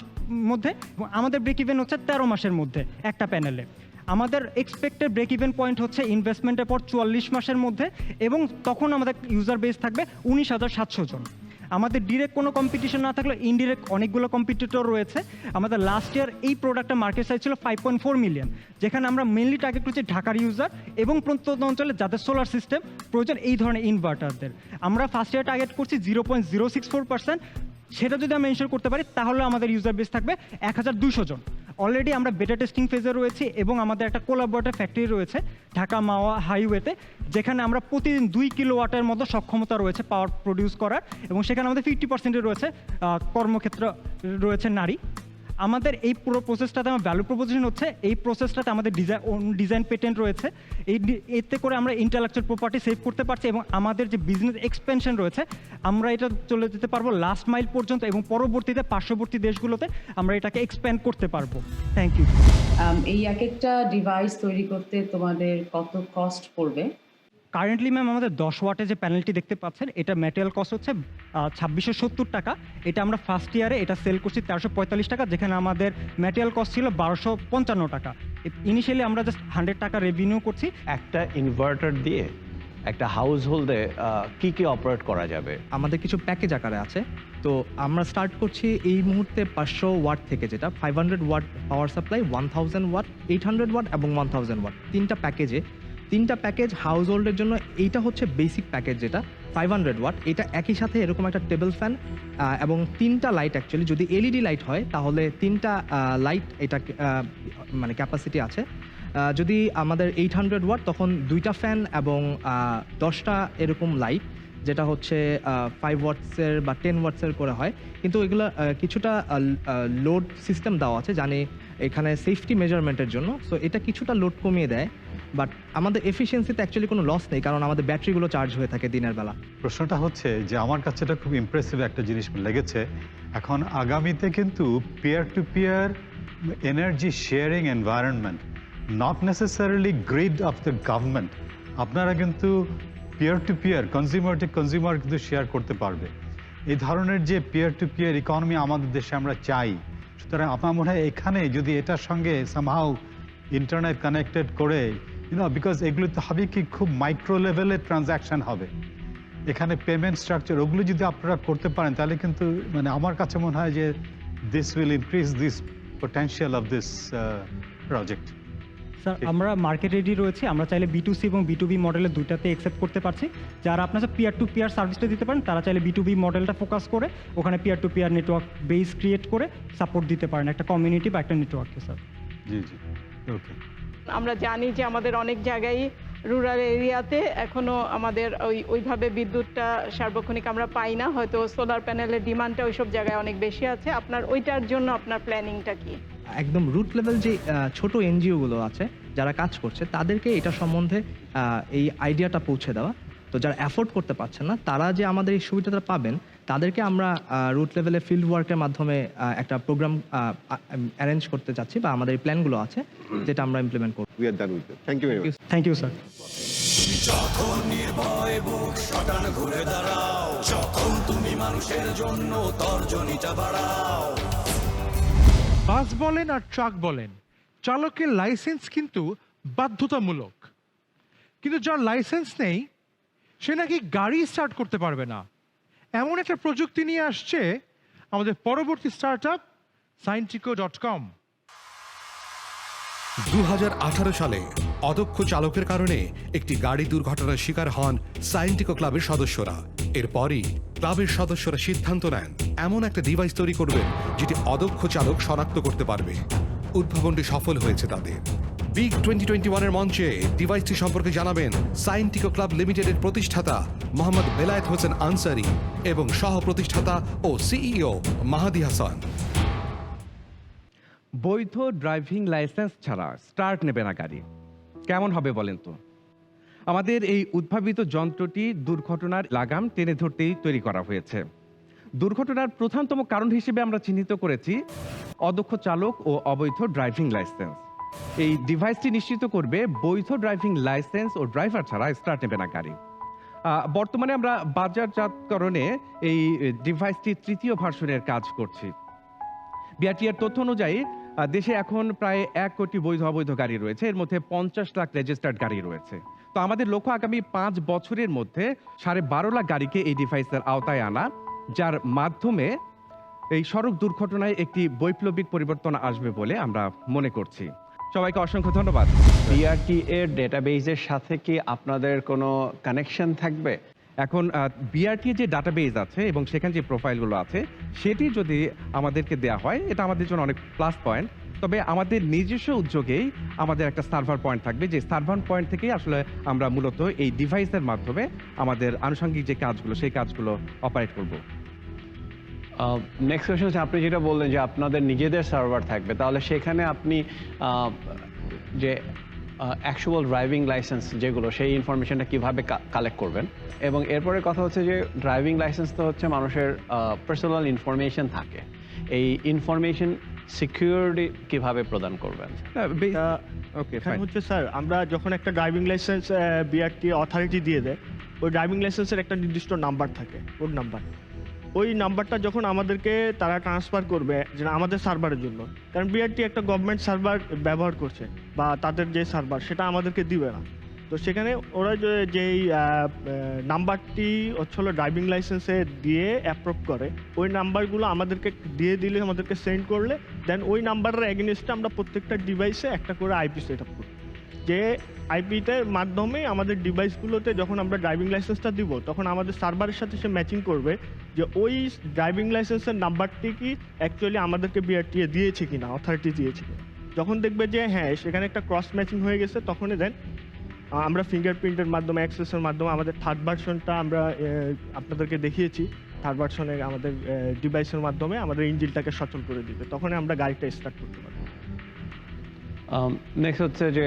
Speaker 15: মধ্যে এবং আমাদের ব্রেক ইভেন হচ্ছে 13 মাসের মধ্যে একটা প্যানেলে। আমাদের এক্সপেক্টেড ব্রেক ইভেন পয়েন্ট হচ্ছে ইনভেস্টমেন্টের পর 44 মাসের মধ্যে এবং তখন আমাদের ইউজার বেস থাকবে 19,700 জন। আমাদের ডিরেক্ট কোনো কম্পিটিশন না থাকলেও ইনডিরেক্ট অনেকগুলো কম্পিটিটর রয়েছে। আমাদের লাস্ট ইয়ার এই প্রোডাক্টের মার্কেট সাইজ ছিল 5.4 মিলিয়ন, যেখানে আমরা মেনলি টার্গেট করছি ঢাকার ইউজার এবং প্রত্যন্ত অঞ্চলে যাদের সোলার সিস্টেম প্রয়োজন এই ধরনের ইনভার্টারদের। আমরা ফার্স্ট ইয়ার টার্গেট করছি 0.064%। সেটা যদি আমরা এনশিওর করতে পারি তাহলে আমাদের ইউজার বেস থাকবে 1,200 জন। অলরেডি আমরা বেটা টেস্টিং ফেজে রয়েছি এবং আমাদের একটা কোলাবরেটর ফ্যাক্টরি রয়েছে ঢাকা মাওয়া হাইওয়েতে, যেখানে আমরা প্রতিদিন 2 কিলোওয়াটের মতো সক্ষমতা রয়েছে পাওয়ার প্রডিউস করার এবং সেখানে আমাদের 50% রয়েছে কর্মক্ষেত্র রয়েছে নারী। আমাদের এই পুরো প্রসেসটাতে আমার ভ্যালু প্রপোজিশন হচ্ছে এই প্রসেসটাতে আমাদের ডিজাইন পেটেন্ট রয়েছে। এতে করে আমরা ইন্টেলেকচুয়াল প্রপার্টি সেভ করতে পারছি এবং আমাদের যে বিজনেস এক্সপেনশন রয়েছে আমরা এটা চলে যেতে পারবো লাস্ট মাইল পর্যন্ত এবং পরবর্তীতে পার্শ্ববর্তী দেশগুলোতে আমরা এটাকে এক্সপ্যান্ড করতে পারবো। Thank you.
Speaker 12: এই এক একটা ডিভাইস তৈরি করতে তোমাদের কত কস্ট পড়বে?
Speaker 15: কারেন্টলি ম্যাম আমাদের 10 ওয়াটে যে প্যানেলটি দেখতে পাচ্ছেন এটা ম্যাটেরিয়াল কস্ট হচ্ছে 2670 টাকা। এটা আমরা ফার্স্ট ইয়ারে এটা সেল করছি 1345 টাকা, যেখানে আমাদের ম্যাটেরিয়াল কস্ট ছিল 1255 টাকা। ইনিশিয়ালি আমরা জাস্ট 100 টাকা রেভিনিউ করছি।
Speaker 5: একটা ইনভার্টার দিয়ে একটা হাউস হোল্ডে কী কী অপারেট করা যাবে?
Speaker 16: আমাদের কিছু প্যাকেজ আকারে আছে। তো আমরা স্টার্ট করছি এই মুহূর্তে 500 ওয়াট থেকে, যেটা 500 watt power supply, 1000 watt, 800 watt এবং 1000 ওয়াট, তিনটা প্যাকেজ হাউস হোল্ডের জন্য। এইটা হচ্ছে বেসিক প্যাকেজ যেটা 500 ওয়াট। এটা একই সাথে এরকম একটা টেবিল ফ্যান এবং 3টা লাইট, অ্যাকচুয়ালি যদি এলইডি লাইট হয় তাহলে 3টা লাইট এটা মানে ক্যাপাসিটি আছে। যদি আমাদের 800 ওয়াট তখন 2টা ফ্যান এবং 10টা এরকম লাইট যেটা হচ্ছে 5 ওয়াটসের বা 10 ওয়াটসের করে হয়, কিন্তু এগুলো কিছুটা লোড সিস্টেম দেওয়া আছে জানি এখানে সেফটি মেজারমেন্টের জন্য। সো এটা কিছুটা লোড কমিয়ে দেয়, বাট আমাদের এফিসিয়েন্সিতে অ্যাকচুয়ালি কোনো লস নেই, কারণ আমাদের ব্যাটারিগুলো চার্জ হয়ে থাকে দিনের বেলা।
Speaker 6: প্রশ্নটা হচ্ছে যে আমার কাছে এটা খুব ইমপ্রেসিভ একটা জিনিস লেগেছে। এখন আগামীতে কিন্তু peer to peer energy sharing environment, not necessarily grid of the government, আপনারা কিন্তু peer to peer consumer to consumer কিন্তু শেয়ার করতে পারবে। এই ধরনের যে পিয়ার টু পিয়ার ইকোনমি আমাদের দেশে আমরা চাই, সুতরাং আপনার মনে হয় এখানে যদি এটার সঙ্গে সামহাউ ইন্টারনেট কানেক্টেড করে বিকজ এগুলো তো হবে কি খুব মাইক্রো লেভেলের ট্রানজ্যাকশন হবে, এখানে পেমেন্ট স্ট্রাকচার ওগুলো যদি আপনারা করতে পারেন তাহলে কিন্তু মানে আমার কাছে মনে হয় যে this will increase this potential of this project.
Speaker 15: Sir আমরা মার্কেট রেডি রয়েছে, আমরা চাইলে B2C এবং B2B মডেলের দুইটাতে অ্যাকসেপ্ট করতে পারছি। যারা আপনারা পিয়ার টু পিয়ার সার্ভিসটা দিতে পারেন তারা চাইলে B2B মডেলটা ফোকাস করে ওখানে peer to peer network base create করে সাপোর্ট দিতে পারেন একটা কমিউনিটি বা একটা নেটওয়ার্ককে। স্যার
Speaker 6: জি জি, ওকে।
Speaker 7: আমরা জানি যে আমাদের অনেক জায়গায় রুরাল এরিয়াতে এখনো আমাদের ওইভাবে বিদ্যুৎটা সার্বক্ষণিক আমরা পাই না, হয়তো সোলার প্যানেলের ডিমান্ডটা ওইসব জায়গায় অনেক বেশি আছে। আপনার ওইটার জন্য আপনার প্ল্যানিংটা কি?
Speaker 16: একদম রুট লেভেল যে ছোট এনজিওগুলো আছে যারা কাজ করছে তাদেরকে এটা সম্বন্ধে এই আইডিয়াটা পৌঁছে দেওয়া। তো যারা অ্যাফোর্ড করতে পারছেন না তারা যে আমাদের এই সুবিধাটা পাবেন তাদেরকে আমরা রুট লেভেলে ফিল্ড ওয়ার্কের মাধ্যমে একটা প্রোগ্রাম অ্যারেঞ্জ করতে চাচ্ছি, বা আমাদের এই প্ল্যানগুলো আছে যেটা আমরা ইমপ্লিমেন্ট করব।
Speaker 8: We are done with it. Thank you very much.
Speaker 15: Thank you sir.
Speaker 9: যখন নির্ভয় বুক শটান ঘুরে দাঁড়াও, যখন তুমি মানুষের জন্য তর্জনীটা বাড়াও।
Speaker 1: বাস বলেন আর ট্রাক বলেন, চালকের লাইসেন্স কিন্তু বাধ্যতামূলক, কিন্তু যার লাইসেন্স নেই সে নাকি গাড়ি স্টার্ট করতে পারবে না। এমন একটা প্রযুক্তি নিয়ে আসছে আমাদের পরবর্তী স্টার্টআপ Scientico.com।
Speaker 2: 2018 সালে অদক্ষ চালকের কারণে একটি গাড়ি দুর্ঘটনার শিকার হন সায়েন্টিকো ক্লাবের সদস্যরা। এরপরই ক্লাবের সদস্যরা সিদ্ধান্ত নেন এমন একটা ডিভাইস তৈরি করবেন যেটি অদক্ষ চালক শনাক্ত করতে পারবে। উদ্ভাবনটি সফল হয়েছে তাদের। বিগ 2021 মঞ্চে ডিভাইসটি সম্পর্কে জানাবেন সায়েন্টিকো ক্লাব লিমিটেডের প্রতিষ্ঠাতা মোহাম্মদ বেলায়েত হোসেন আনসারি এবং সহ প্রতিষ্ঠাতা ও সিইও মাহাদি হাসান।
Speaker 17: বৈধ ড্রাইভিং লাইসেন্স ছাড়া স্টার্ট নেবে না গাড়ি, কেমন হবে বলেন তো? আমাদের এই উদ্ভাবিত যন্ত্রটি দুর্ঘটনার লাগাম টেনে ধরতেই তৈরি করা হয়েছে। দুর্ঘটনার প্রধানতম কারণ হিসেবে আমরা চিহ্নিত করেছি অদক্ষ চালক ও অবৈধ ড্রাইভিং লাইসেন্স। এই ডিভাইসটি নিশ্চিত করবে বৈধ ড্রাইভিং লাইসেন্স ও ড্রাইভার ছাড়া স্টার্ট নেবে না গাড়ি। বর্তমানে আমরা বাজারজাতকরণে এই ডিভাইসটি 3য় ভার্সনের কাজ করছি। বিআরটিআর তথ্য অনুযায়ী দেশে এখন প্রায় 1 কোটি বৈধ অবৈধ গাড়ি রয়েছে, এর মধ্যে 50 লাখ রেজিস্টার্ড গাড়ি রয়েছে। তো আমাদের লক্ষ্য আগামী 5 বছরের মধ্যে 12.5 লাখ গাড়িকে এই ডিভাইসের আওতায় আনা, যার মাধ্যমে এই সড়ক দুর্ঘটনায় একটি বৈপ্লবিক পরিবর্তন আসবে বলে আমরা মনে করছি। সবাইকে অসংখ্য ধন্যবাদ।
Speaker 5: বিআরটি এর ডেটাবেজের সাথে কি আপনাদের কোনো কানেকশন থাকবে?
Speaker 17: এখন বিআরটি যে ডাটাবেজ আছে এবং সেখানে যে প্রোফাইলগুলো আছে সেটি যদি আমাদেরকে দেয়া হয় এটা আমাদের জন্য অনেক প্লাস পয়েন্ট। তবে আমাদের নিজস্ব উদ্যোগেই আমাদের একটা সার্ভার পয়েন্ট থাকবে, যে সার্ভার পয়েন্ট থেকেই আসলে আমরা মূলত এই ডিভাইসের মাধ্যমে আমাদের আনুষঙ্গিক যে কাজগুলো সেই কাজগুলো অপারেট করব।
Speaker 5: নেক্সট কোয়েশ্চন হচ্ছে, আপনি যেটা বললেন যে আপনাদের নিজেদের সার্ভার থাকবে, তাহলে সেখানে আপনি যে অ্যাকচুয়াল ড্রাইভিং লাইসেন্স যেগুলো সেই ইনফরমেশনটা কিভাবে কালেক্ট করবেন? এবং এরপরে কথা হচ্ছে যে ড্রাইভিং লাইসেন্স তো হচ্ছে মানুষের পার্সোনাল ইনফরমেশন থাকে, এই ইনফরমেশন সিকিউরিটি কিভাবে প্রদান করবেন?
Speaker 17: ওকে,
Speaker 18: হচ্ছে স্যার, আমরা যখন একটা ড্রাইভিং লাইসেন্স বিআরটি অথরিটি দিয়ে দেয়, ওই ড্রাইভিং লাইসেন্সের একটা নির্দিষ্ট নাম্বার থাকে, কোড নাম্বার। ওই নাম্বারটা যখন আমাদেরকে তারা ট্রান্সফার করবে যেটা আমাদের সার্ভারের জন্য, কারণ বিআরটি একটা গভর্নমেন্ট সার্ভার ব্যবহার করছে বা তাদের যে সার্ভার সেটা আমাদেরকে দিবে না। তো সেখানে ওরা যেই নাম্বারটি হচ্ছিল ড্রাইভিং লাইসেন্সে দিয়ে অ্যাপ্রুভ করে, ওই নাম্বারগুলো আমাদেরকে দিয়ে দিলে, আমাদেরকে সেন্ড করলে দেন ওই নাম্বারের এগেনস্টে আমরা প্রত্যেকটা ডিভাইসে একটা করে আইপি সেট আপ করি, যে আইপিটার মাধ্যমে আমাদের ডিভাইসগুলোতে যখন আমরা ড্রাইভিং লাইসেন্সটা দিব তখন আমাদের সার্ভারের সাথে সে ম্যাচিং করবে যে ওই ড্রাইভিং লাইসেন্সের নাম্বারটি কি অ্যাকচুয়ালি আমাদেরকে বিআরটিএ দিয়েছে কিনা, অথরিটি দিয়েছে কিনা। যখন দেখবে যে হ্যাঁ সেখানে একটা ক্রস ম্যাচিং হয়ে গেছে তখনই দেন আমরা ফিঙ্গারপ্রিন্টের মাধ্যমে অ্যাক্সেসের মাধ্যমে আমাদের থার্ড ভার্সনটা আমরা আপনাদেরকে দেখিয়েছি। থার্ড ভার্সনে আমাদের ডিভাইসের মাধ্যমে আমাদের ইঞ্জিনটাকে সচল করে দিবে, তখনই আমরা গাড়িটা স্টার্ট করতে পারবো।
Speaker 5: নেক্সট হচ্ছে যে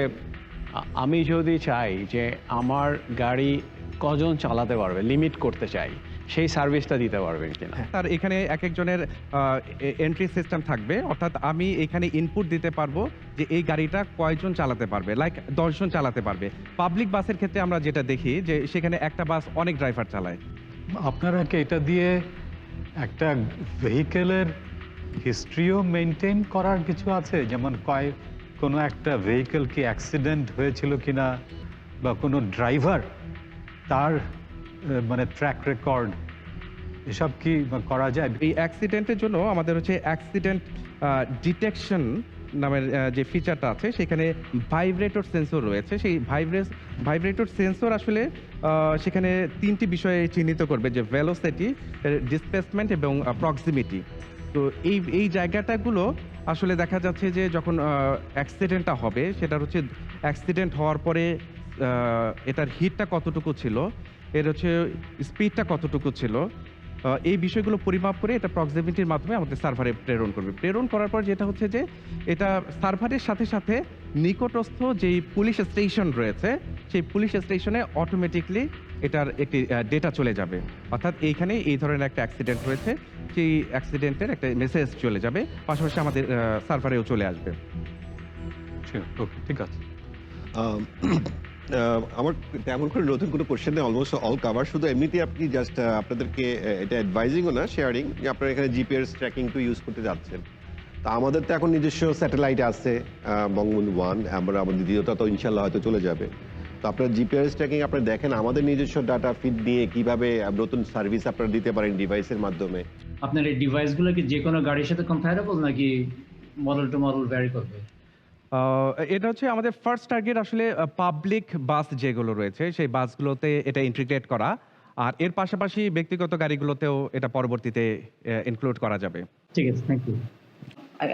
Speaker 5: আমি যদি চাই যে আমার গাড়ি কজন চালাতে পারবে লিমিট করতে চাই, সেই সার্ভিসটা দিতে পারবেন কিনা?
Speaker 17: তার এখানে এক একজনের এন্ট্রি সিস্টেম থাকবে, অর্থাৎ আমি এখানে ইনপুট দিতে পারবো যে এই গাড়িটা কয়জন চালাতে পারবে, লাইক 10 জন চালাতে পারবে। পাবলিক বাসের ক্ষেত্রে আমরা যেটা দেখি যে সেখানে একটা বাস অনেক ড্রাইভার চালায়।
Speaker 6: আপনারা কি এটা দিয়ে একটা ভেহিকেলের হিস্ট্রিও মেনটেন করার কিছু আছে? যেমন কোনো একটা ভেহিকেল কি অ্যাক্সিডেন্ট হয়েছিল কিনা, বা কোনো ড্রাইভার তার মানে ট্র্যাক রেকর্ড, এসব কি করা যায়?
Speaker 17: এই অ্যাক্সিডেন্টের জন্য আমাদের হচ্ছে অ্যাক্সিডেন্ট ডিটেকশন নামের যে ফিচারটা আছে, সেখানে ভাইব্রেটর সেন্সর রয়েছে। সেই ভাইব্রেটর সেন্সর আসলে সেখানে 3টি বিষয়ে চিহ্নিত করবে, যে ভেলোসিটি, ডিসপ্লেসমেন্ট এবং প্রক্সিমিটি। তো এই জায়গাটাগুলো আসলে দেখা যাচ্ছে যে যখন অ্যাক্সিডেন্টটা হবে, সেটা হচ্ছে অ্যাক্সিডেন্ট হওয়ার পরে এটার হিটটা কতটুকু ছিল, এর হচ্ছে স্পিডটা কতটুকু ছিল, এই বিষয়গুলো পরিমাপ করে এটা প্রক্সিমিটির মাধ্যমে আমাদের সার্ভারে প্রেরণ করবে। প্রেরণ করার পর যেটা হচ্ছে যে এটা সার্ভারের সাথে সাথে নিকটস্থ যেই পুলিশ স্টেশন রয়েছে, সেই পুলিশ স্টেশনে অটোমেটিকলি এটার একটি ডেটা চলে যাবে। অর্থাৎ এইখানে এই ধরনের একটা অ্যাক্সিডেন্ট হয়েছে, সেই অ্যাক্সিডেন্টের একটা মেসেজ চলে যাবে, পাশাপাশি আমাদের সার্ভারেও চলে আসবে।
Speaker 6: ঠিক আছে।
Speaker 8: আমার তেমন করে নতুন কোনো কোশ্চেন নেই, অলমোস্ট অল কাভার। শুধু এমনিতে আপনি জাস্ট আপনাদেরকে এটা অ্যাডভাইজিংও না, শেয়ারিং, যে আপনারা এখানে জিপিএস ট্র্যাকিং তো ইউজ করতে যাচ্ছেন। তা আমাদের তো এখন নিজস্ব স্যাটেলাইট আছে, বঙ্গবন্ধু 1, আমরা আমাদের দ্বিতীয়টা তো ইনশাল্লাহ হয়তো চলে যাবে। তো আপনার জিপিএস ট্র্যাকিং আপনারা দেখেন আমাদের নিজস্ব ডাটা ফিড নিয়ে কিভাবে নতুন সার্ভিস আপনারা দিতে পারেন ডিভাইসের মাধ্যমে।
Speaker 4: আপনার এই ডিভাইসগুলো কি যে কোনো গাড়ির সাথে কম্প্যাটেবল নাকি মডেল টু মডেল ভ্যারি করবে?
Speaker 17: এটা হচ্ছে আমাদের ফার্স্ট টার্গেট আসলে পাবলিক বাস যেগুলো রয়েছে সেই বাসগুলোতে এটা ইন্টিগ্রেট করা, আর এর পাশাপাশি ব্যক্তিগত গাড়িগুলোতেও এটা পরবর্তীতে ইনক্লুড করা যাবে।
Speaker 4: ঠিক আছে, thank you.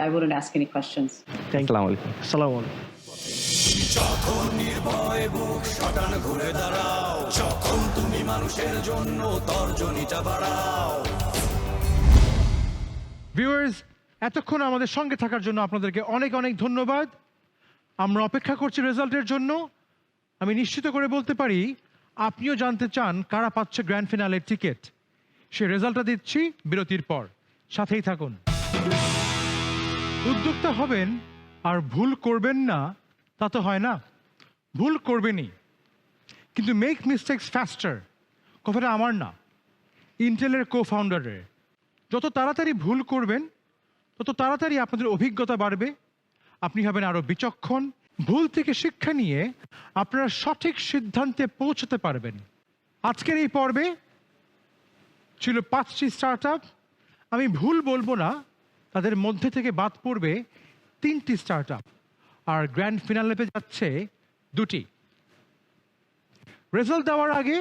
Speaker 12: I wouldn't ask any questions.
Speaker 18: আসসালামু আলাইকুম। আসসালামু আলাইকুম।
Speaker 9: যখন নির্ভয়ে বুক শটান ঘুরে দাঁড়াও, যখন তুমি মানুষের জন্য তর্জনীটা বাড়াও।
Speaker 1: ভিউয়ার্স, এতক্ষণ আমাদের সঙ্গে থাকার জন্য আপনাদেরকে অনেক অনেক ধন্যবাদ। আমরা অপেক্ষা করছি রেজাল্টের জন্য। আমি নিশ্চিত করে বলতে পারি আপনিও জানতে চান কারা পাচ্ছে গ্র্যান্ড ফিনালের টিকিট। সে রেজাল্টটা দিচ্ছি বিরতির পর, সাথেই থাকুন। উদ্যোক্তা হবেন আর ভুল করবেন না তা তো হয় না, ভুল করবেনই, কিন্তু মেক মিস্টেক্স ফাস্টার কথাটা আমার না, ইন্টেলের কো-ফাউন্ডারের। যত তাড়াতাড়ি ভুল করবেন তত তাড়াতাড়ি আপনাদের অভিজ্ঞতা বাড়বে, আপনি হবেন আরও বিচক্ষণ, ভুল থেকে শিক্ষা নিয়ে আপনারা সঠিক সিদ্ধান্তে পৌঁছতে পারবেন। আজকের এই পর্বে ছিল 5টি স্টার্ট আপ। আমি ভুল বলবো না, তাদের মধ্যে থেকে বাদ পড়বে 3টি স্টার্ট আপ, আর গ্র্যান্ড ফিনালে যাচ্ছে 2টি। রেজাল্ট দেওয়ার আগে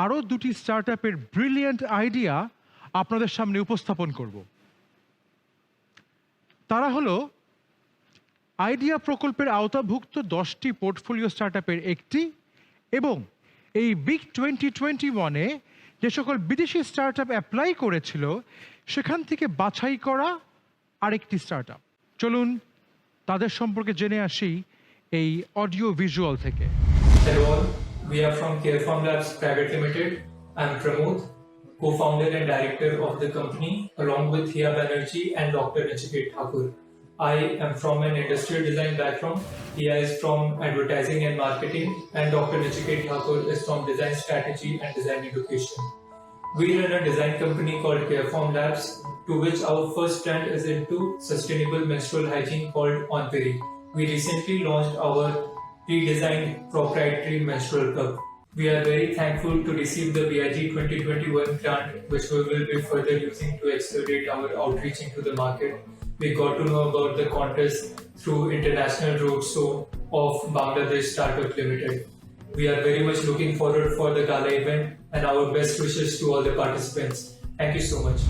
Speaker 1: আরও 2টি স্টার্ট আপের ব্রিলিয়েন্ট আইডিয়া আপনাদের সামনে উপস্থাপন করব। তারা হলো আইডিয়া প্রকল্পের আওতাভুক্ত 10টি পোর্টফোলিও স্টার্ট আপের একটি, এবং এই বিগ 2021-এ যে সকল বিদেশি স্টার্ট আপ অ্যাপ্লাই করেছিল সেখান থেকে বাছাই করা আরেকটি স্টার্ট আপ। চলুন তাদের সম্পর্কে জেনে আসি এই অডিও ভিজুয়াল থেকে।
Speaker 19: Hello all, we are from Careform Labs Private Limited. I'm Pramod, co-founder and director of the company, along with Hiya Banerjee and Dr. Nachiket Thakur. I am from an industrial design background. Hiya is from advertising and marketing, and Dr. Nachiket Thakur is from design strategy and design education. We run a design company called Careform Labs, to which our first brand is into sustainable menstrual hygiene called Onperi. We recently launched our redesigned proprietary menstrual cup. We are very thankful to receive the BIG 2021 grant, which we will be further using to accelerate our outreach into the market. We got to know about the contest through International Roadshow of Bangladesh Startup Limited. We are very much looking forward for the gala event, and our best wishes to all the participants. Thank you so much.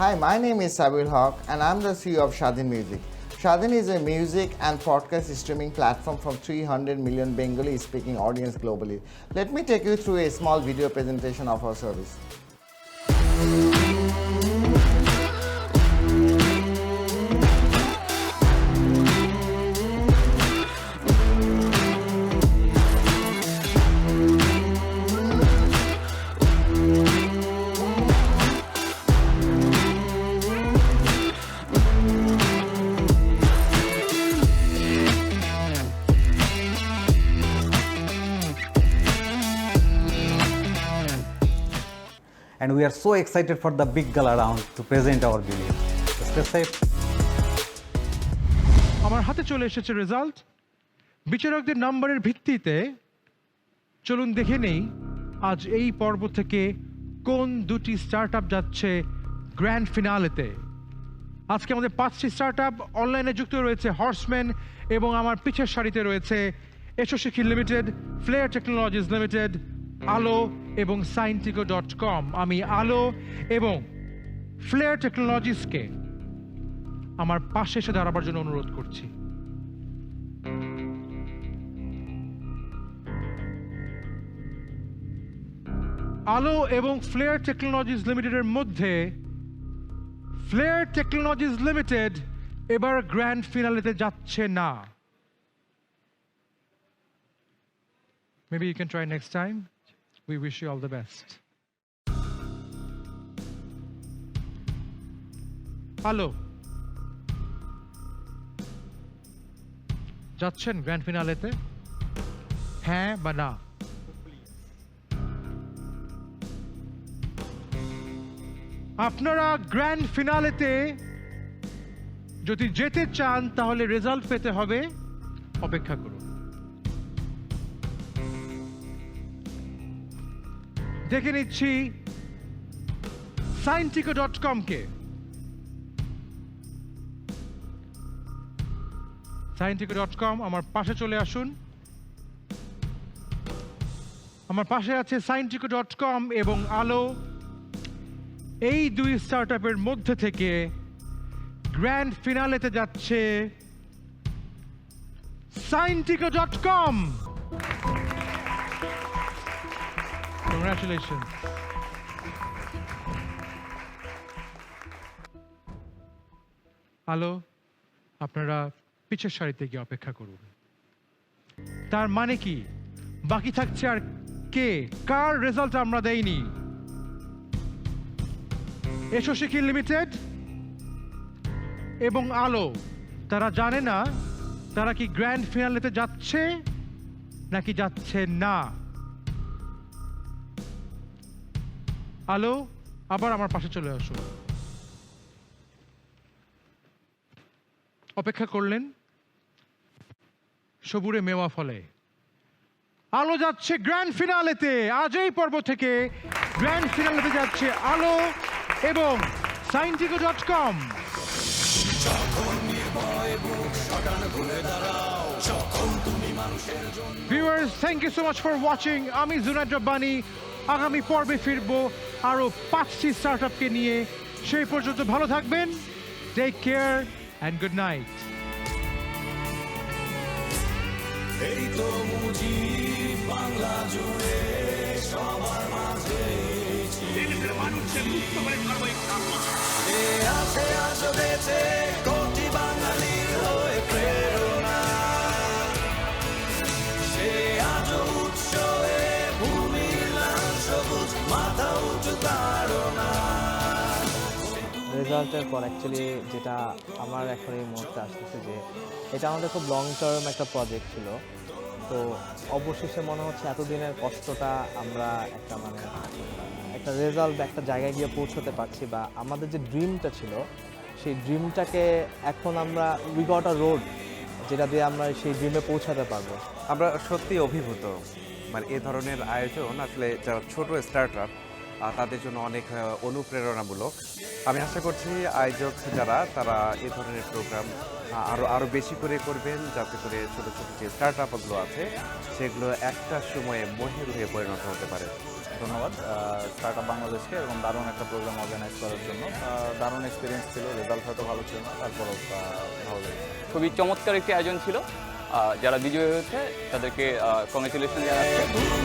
Speaker 20: Hi, my name is Sabil Haq and I'm the CEO of Shadin Music. Shadin is a music and podcast streaming platform from 300 million Bengali speaking audience globally. Let me take you through a small video presentation of our service.
Speaker 21: And we are so excited for the big gala round to present our video. Stay safe.
Speaker 1: আমার হাতে চলে এসেছে result. বিচারকদের নম্বরের ভিত্তিতে চলুন দেখে নেই আজ এই পর্ব থেকে কোন দুটি স্টার্টআপ যাচ্ছে গ্র্যান্ড ফিনালেতে। আজকে আমাদের 5টি স্টার্টআপ অনলাইনে যুক্ত রয়েছে হর্সম্যান, এবং আমার পিছের সারিতে রয়েছে এসোশিকি লিমিটেড, ফ্লেয়ার টেকনোলজিস লিমিটেড, আলো এবং সাইন্টিকো.com। আমি আলো এবং ফ্লেয়ার টেকনোলজিসকে আমার পাশে এসে দাঁড়াবার জন্য অনুরোধ করছি। আলো এবং ফ্লেয়ার টেকনোলজিস লিমিটেডের মধ্যে ফ্লেয়ার টেকনোলজিস লিমিটেড এবার গ্র্যান্ড ফিনালেতে যাচ্ছে না। Maybe you can try next time. We wish you all the best. Hello. যাচ্ছেন গ্র্যান্ড ফিনালেতে? হ্যাঁ বা না? আপনারা গ্র্যান্ড ফিনালেতে যদি যেতে চান তাহলে রেজাল্ট পেতে হবে, অপেক্ষা করুন। দেখে নিচ্ছি সাইন্টিকো.com কে। সাইন্টিকো.com আমার পাশে চলে আসুন। আমার পাশে আছে সাইন্টিকো.com এবং আলো। এই দুই স্টার্টআপের মধ্যে থেকে গ্র্যান্ড ফিনালেতে যাচ্ছে সাইন্টিকো.com। Congratulations. আলো, আপনারা পিছের সারিতে গিয়ে অপেক্ষা করুন। তার মানে কি বাকি থাকছে আর কে, কার রেজাল্ট আমরা দেইনি? এসোশিকি লিমিটেড এবং আলো। তারা জানে না তারা কি গ্র্যান্ড ফিনালেতে যাচ্ছে নাকি যাচ্ছে না। আলো, আবার আমার পাশে চলে আসুন। অপেক্ষা করলেন, সবুরে মেওয়া ফলে। আলো যাচ্ছে গ্র্যান্ড ফিনালেতে। আজ এই পর্ব থেকে গ্র্যান্ড ফিনালেতে যাচ্ছে আলো এবং সাইন্টিকো.com। Viewers, thank you so much for watching. আমি জুনায়েদ রব্বানী। আগামী পর্বে ফিরবো আরো 5টি স্টার্টআপকে নিয়ে। সেই পর্যন্ত ভালো থাকবেন। Take care and good night.
Speaker 9: এই তো বুঝি বাংলা জুড়ে সবার মাঝে আছে আজও বেঁচে কোটি বাঙালির হয়ে প্রেরণা। সে আজও উৎসবে ভূমির লাল সবুজ মাথা উঁচু তাড়না।
Speaker 16: রেজাল্টের পর অ্যাকচুয়ালি যেটা আমার এখন এই মুহূর্তে আসতেছে যে এটা আমাদের খুব লং টার্ম একটা প্রজেক্ট ছিল। তো অবশেষে মনে হচ্ছে এতদিনের কষ্টটা আমরা একটা রেজাল্ট একটা জায়গায় গিয়ে পৌঁছতে পারছি, বা আমাদের যে ড্রিমটা ছিল সেই ড্রিমটাকে এখন আমরা উই গট আ রোড যেটা দিয়ে আমরা সেই ড্রিমে পৌঁছাতে পারবো।
Speaker 17: আমরা সত্যি অভিভূত, মানে এ ধরনের আয়োজন আসলে যারা ছোট স্টার্টআপ তাদের জন্য অনেক অনুপ্রেরণামূলক। আমি আশা করছি আয়োজক যারা তারা এ ধরনের প্রোগ্রাম আরও বেশি করে করবেন, যাতে করে ছোটো ছোটো যে স্টার্টআপগুলো আছে সেগুলো একটা সময়ে মহির হয়ে পরিণত হতে পারে।
Speaker 3: ধন্যবাদ স্টার্ট আপ বাংলাদেশকে এবং দারুণ একটা প্রোগ্রাম অর্গানাইজ করার জন্য। দারুণ এক্সপিরিয়েন্স ছিল, রেজাল্ট হয়তো ভালো ছিল না, তারপরেও ভালো লেগেছে।
Speaker 22: খুবই চমৎকার একটি আয়োজন ছিল। যারা বিজয়ী হয়েছে তাদেরকে কংগ্রেচুলেশন জানাচ্ছি।